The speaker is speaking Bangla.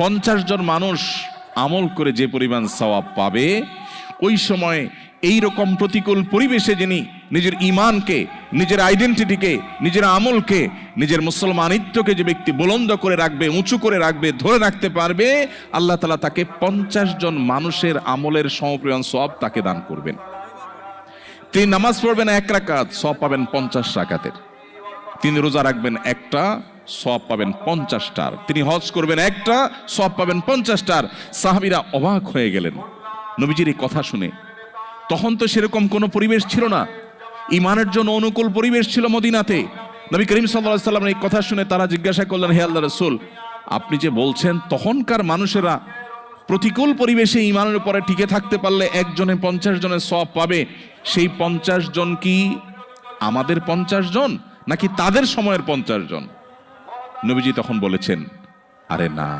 50 জন মানুষ আমল করে যে পরিমাণ সওয়াব পাবে, ওই সময় এই রকম প্রতিকূল পরিবেশে যিনি নিজের ঈমানকে, নিজের আইডেন্টিটিকে, নিজের আমলকে, নিজের মুসলমানিত্বকে যে ব্যক্তি বুলন্দ করে রাখবে, উঁচু করে রাখবে, ধরে রাখতে পারবে, আল্লাহ তাআলা তাকে 50 জন মানুষের আমলের সমপরিমাণ সওয়াব তাকে দান করবেন। তিনি নামাজ পড়বেন 1 রাকাত, সওয়াব পাবেন 50 রাকাতের। তিনি রোজা রাখবেন একটা, সওয়াব পাবেন 50টার। তিনি হজ করবেন একটা, সওয়াব পাবেন 50টার। সাহাবীরা অবাক হয়ে গেলেন নবীজির এই কথা শুনে। তখন তো সেরকম কোনো পরিবেশ ছিল না, ঈমানের জন্য অনুকূল পরিবেশ ছিল মদিনাতে। নবী করিম সাল্লাল্লাহু আলাইহি ওয়াসাল্লামের এই কথা শুনে তারা জিজ্ঞাসা করলেন, হে আল্লাহর রাসূল, আপনি যে বলছেন তখনকার মানুষেরা প্রতিকূল পরিবেশে ঈমানের উপরে টিকে থাকতে পারলে একজনে 50 জনের সওয়াব পাবে, সেই 50 জন কি আমাদের 50 জন নাকি তাদের সময়ের 50 জন? নবীজি তখন বলেছেন, আরে না,